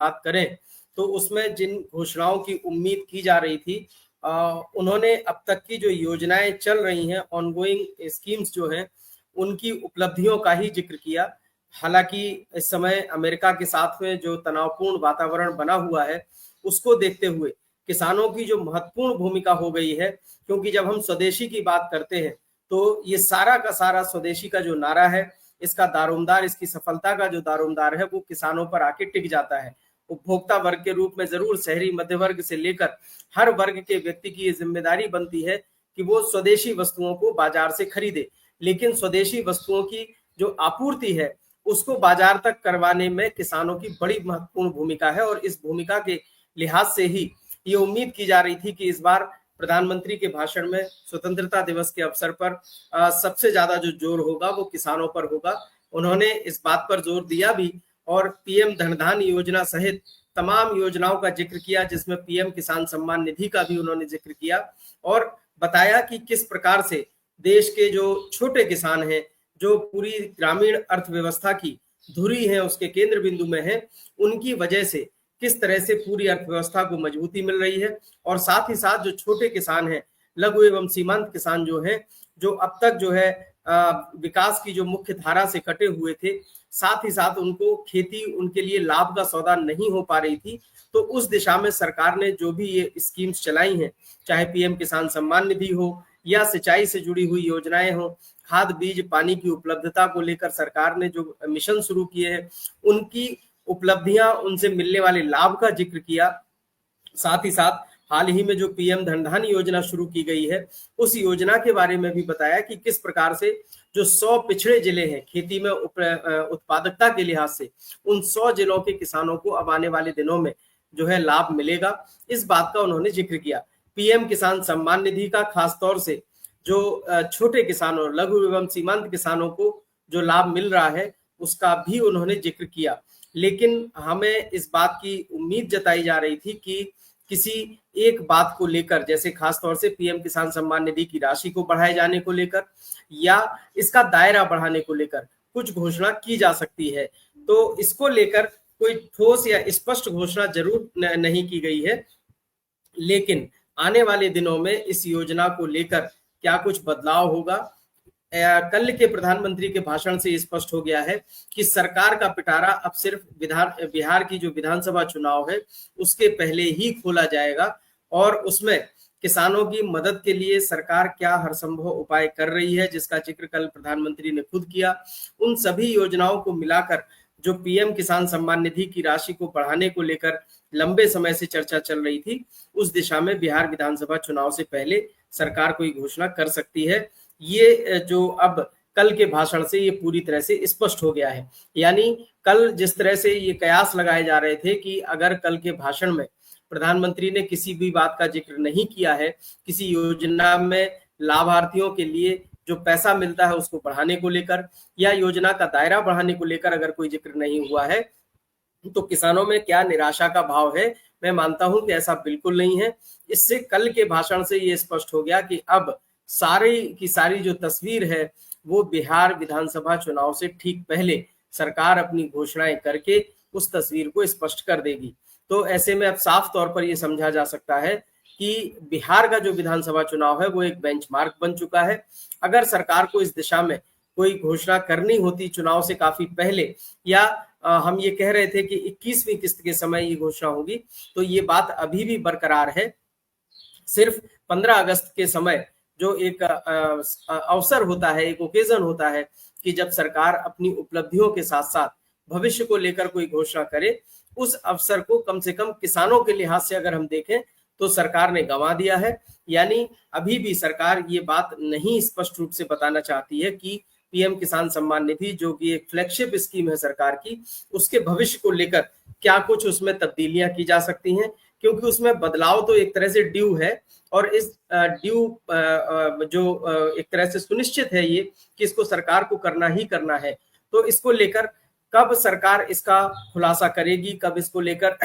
बात करें तो उसमें जिन घोषणाओं की उम्मीद की जा रही थी, उन्होंने अब तक की जो योजनाएं चल रही हैं, ऑनगोइंग स्कीम्स जो हैं, उनकी उपलब्धियों का ही जिक्र किया। हालांकि इस समय अमेरिका के साथ में जो तनावपूर्ण वातावरण बना हुआ है, उसको देखते हुए किसानों की जो महत्वपूर्ण भूमिका हो गई है, क्योंकि जब हम स्वदेशी की बात करते हैं तो ये सारा का सारा स्वदेशी का जो नारा है, इसका दारोमदार, इसकी सफलता का जो दारोमदार है, वो किसानों पर आके टिक जाता है। उपभोक्ता वर्ग के रूप में जरूर शहरी मध्य वर्ग से लेकर हर वर्ग के व्यक्ति की ये जिम्मेदारी बनती है कि वो स्वदेशी वस्तुओं को बाजार से खरीदे, लेकिन स्वदेशी वस्तुओं की जो आपूर्ति है उसको बाजार तक करवाने में किसानों की बड़ी महत्वपूर्ण भूमिका है। और इस भूमिका के लिहाज से ही ये उम्मीद की जा रही थी कि इस बार प्रधानमंत्री के भाषण में स्वतंत्रता दिवस के अवसर पर सबसे ज्यादा जो जोर होगा वो किसानों पर होगा। उन्होंने इस बात पर जोर दिया भी और पीएम धन योजना सहित तमाम योजनाओं का जिक्र किया, जिसमें पीएम किसान सम्मान निधि का भी उन्होंने जिक्र किया और बताया कि किस प्रकार से देश के जो छोटे किसान हैं, जो पूरी ग्रामीण अर्थव्यवस्था की धुरी है, उसके केंद्र बिंदु में है, उनकी वजह से किस तरह से पूरी अर्थव्यवस्था को मजबूती मिल रही है। और साथ ही साथ जो छोटे किसान हैं, लघु एवं सीमांत किसान जो हैं, जो अब तक जो है विकास की जो मुख्य धारा से कटे हुए थे, साथ ही साथ उनको खेती उनके लिए लाभ का सौदा नहीं हो पा रही थी, तो उस दिशा में सरकार ने जो भी ये स्कीम्स चलाई हैं, चाहे पीएम किसान सम्मान निधि हो या सिंचाई से जुड़ी हुई योजनाएं हो, खाद बीज पानी की उपलब्धता को लेकर सरकार ने जो मिशन शुरू किए हैं, उनकी उपलब्धियां, उनसे मिलने वाले लाभ का जिक्र किया। साथ ही साथ हाल ही में जो पीएम धन योजना शुरू की गई है, उस योजना के बारे में भी बताया कि किस प्रकार से जो 100 पिछड़े जिले हैं खेती में उत्पादकता के लिहाज से, उन 100 जिलों के किसानों को अब आने वाले दिनों में जो है लाभ मिलेगा, इस बात का उन्होंने जिक्र किया। पीएम किसान सम्मान निधि का खासतौर से जो छोटे किसानों और लघु एवं सीमांत किसानों को जो लाभ मिल रहा है, उसका भी उन्होंने जिक्र किया। लेकिन हमें इस बात की उम्मीद जताई जा रही थी कि किसी एक बात को लेकर, जैसे खासतौर से पीएम किसान सम्मान निधि की राशि को बढ़ाए जाने को लेकर या इसका दायरा बढ़ाने को लेकर कुछ घोषणा की जा सकती है, तो इसको लेकर कोई ठोस या स्पष्ट घोषणा जरूर नहीं की गई है। लेकिन आने वाले दिनों में इस योजना को लेकर क्या कुछ बदलाव होगा, कल के प्रधानमंत्री के भाषण से स्पष्ट हो गया है कि सरकार का पिटारा अब सिर्फ बिहार की जो विधानसभा चुनाव है उसके पहले ही खोला जाएगा और उसमें किसानों की मदद के लिए सरकार क्या हर संभव उपाय कर रही है, जिसका जिक्र कल प्रधानमंत्री ने खुद किया। उन सभी योजनाओं को मिलाकर जो पीएम किसान सम्मान निधि की राशि को बढ़ाने को लेकर लंबे समय से चर्चा चल रही थी, उस दिशा में बिहार विधानसभा चुनाव से पहले सरकार कोई घोषणा कर सकती है। ये जो अब कल के भाषण से ये पूरी तरह से स्पष्ट हो गया है। यानी कल जिस तरह से ये कयास लगाए जा रहे थे कि अगर कल के भाषण में प्रधानमंत्री ने किसी भी बात का जिक्र नहीं किया है, किसी योजना में लाभार्थियों के लिए जो पैसा मिलता है उसको बढ़ाने को लेकर या योजना का दायरा बढ़ाने को लेकर अगर कोई जिक्र नहीं हुआ है, तो किसानों में क्या निराशा का भाव है। मैं मानता हूं कि ऐसा बिल्कुल नहीं है। इससे कल के भाषण से ये स्पष्ट हो गया कि अब सारी की सारी जो तस्वीर है वो बिहार विधानसभा चुनाव से ठीक पहले सरकार अपनी घोषणाएं करके उस तस्वीर को स्पष्ट कर देगी। तो ऐसे में अब साफ तौर पर यह समझा जा सकता है कि बिहार का जो विधानसभा चुनाव है वो एक बेंचमार्क बन चुका है। अगर सरकार को इस दिशा में कोई घोषणा करनी होती चुनाव से काफी पहले, या हम ये कह रहे थे कि 21वीं किस्त के समय ये घोषणा होगी, तो ये बात अभी भी बरकरार है। सिर्फ 15 अगस्त के समय जो एक अवसर होता है, एक ओकेजन होता है कि जब सरकार अपनी उपलब्धियों के साथ साथ भविष्य को लेकर कोई घोषणा करे, उस अवसर को कम से कम किसानों के लिहाज से अगर हम देखें तो सरकार ने गंवा दिया है। यानी अभी भी सरकार ये बात नहीं स्पष्ट रूप से बताना चाहती है कि पीएम किसान सम्मान निधि जो कि एक फ्लैगशिप स्कीम है सरकार की, उसके भविष्य को लेकर क्या कुछ उसमें तब्दीलियां की जा सकती हैं, क्योंकि उसमें बदलाव तो एक तरह से ड्यू है और इस ड्यू जो एक तरह से सुनिश्चित है ये कि इसको सरकार को करना ही करना है। तो इसको लेकर कब सरकार इसका खुलासा करेगी, कब इसको लेकर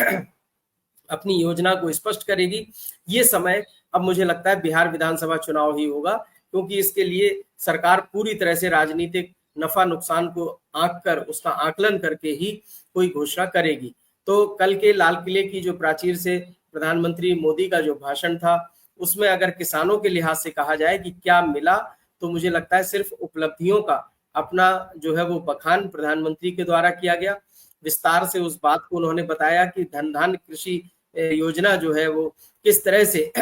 अपनी योजना को स्पष्ट करेगी, ये समय अब मुझे लगता है बिहार विधानसभा चुनाव ही होगा, क्योंकि इसके लिए सरकार पूरी तरह से राजनीतिक नफा नुकसान को आंक कर उसका आकलन करके ही कोई घोषणा करेगी। तो कल के लाल किले की जो प्राचीर से प्रधानमंत्री मोदी का जो भाषण था, उसमें अगर किसानों के लिहाज से कहा जाए कि क्या मिला, तो मुझे लगता है सिर्फ उपलब्धियों का अपना जो है वो बखान प्रधानमंत्री के द्वारा किया गया। विस्तार से उस बात को उन्होंने बताया कि धन धान्य कृषि योजना जो है वो किस तरह से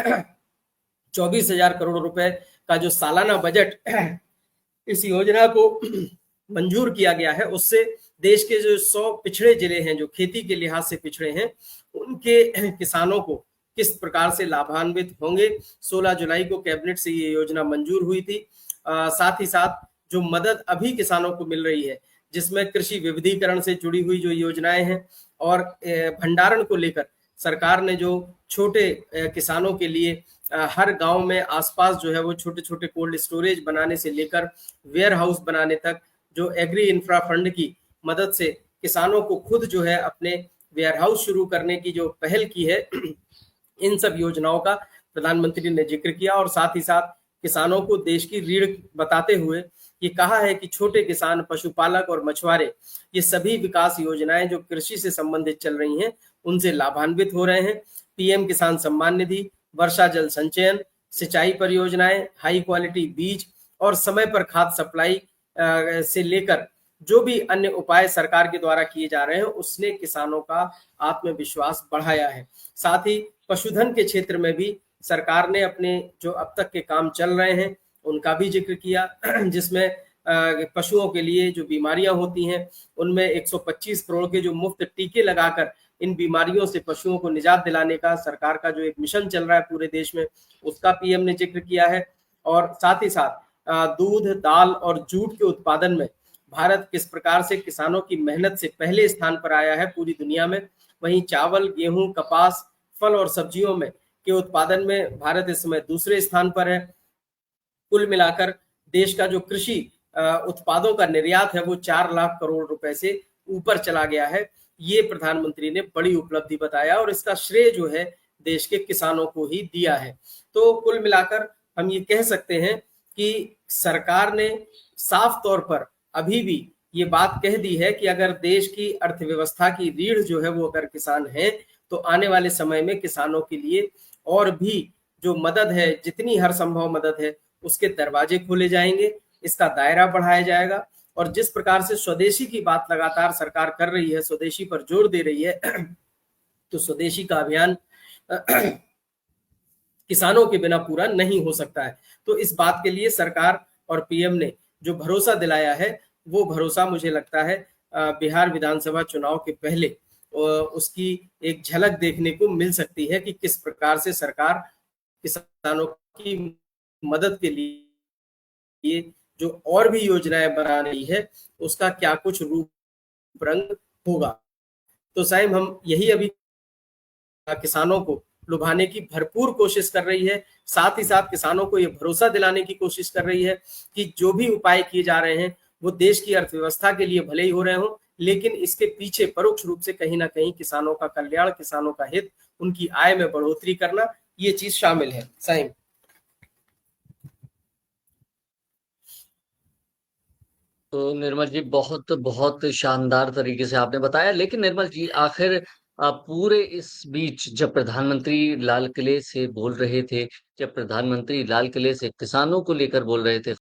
24,000 करोड़ रुपए का जो सालाना बजट इस योजना को मंजूर किया गया है, उससे देश के जो 100 पिछड़े जिले हैं, जो खेती के लिहाज से पिछड़े हैं, उनके किसानों को किस प्रकार से लाभान्वित होंगे। 16 जुलाई को कैबिनेट से ये योजना मंजूर हुई थी। साथ ही साथ जो मदद अभी किसानों को मिल रही है, जिसमें कृषि विविधीकरण से जुड़ी हुई जो योजनाएं हैं और भंडारण को लेकर सरकार ने जो छोटे किसानों के लिए हर गांव में आसपास जो है वो छोटे छोटे कोल्ड स्टोरेज बनाने से लेकर वेयर हाउस बनाने तक, जो एग्री इंफ्रा फंड की मदद से किसानों को खुद जो है अपने वेयर हाउस शुरू करने की जो पहल की है, इन सब योजनाओं का प्रधानमंत्री ने जिक्र किया। और साथ ही साथ किसानों को देश की रीढ़ बताते हुए ये कहा है कि छोटे किसान, पशुपालक और मछुआरे, ये सभी विकास योजनाएं जो कृषि से संबंधित चल रही हैं, उनसे लाभान्वित हो रहे हैं। पीएम किसान सम्मान निधि, वर्षा जल संचयन, सिंचाई परियोजनाएं, हाई क्वालिटी बीज और समय पर खाद सप्लाई से लेकर जो भी अन्य उपाय सरकार के द्वारा किए जा रहे हैं, उसने किसानों का आत्मविश्वास बढ़ाया है। साथ ही पशुधन के क्षेत्र में भी सरकार ने अपने जो अब तक के काम चल रहे हैं उनका भी जिक्र किया, जिसमें पशुओं के लिए जो बीमारियां होती हैं उनमें 125 करोड़ के जो मुफ्त टीके लगाकर इन बीमारियों से पशुओं को निजात दिलाने का सरकार का जो एक मिशन चल रहा है पूरे देश में, उसका पीएम ने जिक्र किया है। और साथ ही साथ दूध, दाल और जूट के उत्पादन में भारत किस प्रकार से किसानों की मेहनत से पहले स्थान पर आया है पूरी दुनिया में, वहीं चावल, गेहूं, कपास, फल और सब्जियों में के उत्पादन में भारत इस समय दूसरे स्थान पर है। कुल मिलाकर देश का जो कृषि उत्पादों का निर्यात है वो 4 लाख करोड़ रुपए से ऊपर चला गया है। ये प्रधानमंत्री ने बड़ी उपलब्धि बताया और इसका श्रेय जो है देश के किसानों को ही दिया है। तो कुल मिलाकर हम ये कह सकते हैं कि सरकार ने साफ तौर पर अभी भी ये बात कह दी है कि अगर देश की अर्थव्यवस्था की रीढ़ जो है वो अगर किसान है, तो आने वाले समय में किसानों के लिए और भी जो मदद है, जितनी हर संभव मदद है, उसके दरवाजे खोले जाएंगे, इसका दायरा बढ़ाया जाएगा। और जिस प्रकार से स्वदेशी की बात लगातार सरकार कर रही है, स्वदेशी पर जोर दे रही है, तो स्वदेशी का अभियान किसानों के बिना पूरा नहीं हो सकता है। तो इस बात के लिए सरकार और पीएम ने जो भरोसा दिलाया है, वो भरोसा मुझे लगता है बिहार विधानसभा चुनाव के पहले उसकी एक झलक देखने को मिल सकती है कि किस प्रकार से सरकार किसानों की मदद के लिए जो और भी योजनाएं बना रही है, उसका क्या कुछ रूप रंग होगा। तो साइम हम यही अभी किसानों को लुभाने की भरपूर कोशिश कर रही है, साथ ही साथ किसानों को यह भरोसा दिलाने की कोशिश कर रही है कि जो भी उपाय किए जा रहे हैं वो देश की अर्थव्यवस्था के लिए भले ही हो रहे हो, लेकिन इसके पीछे परोक्ष रूप से कहीं ना कहीं किसानों का कल्याण, किसानों का हित, उनकी आय में बढ़ोतरी करना, ये चीज शामिल है। साइम। तो निर्मल जी, बहुत बहुत शानदार तरीके से आपने बताया। लेकिन निर्मल जी, आखिर पूरे इस बीच जब प्रधानमंत्री लाल किले से बोल रहे थे, जब प्रधानमंत्री लाल किले से किसानों को लेकर बोल रहे थे,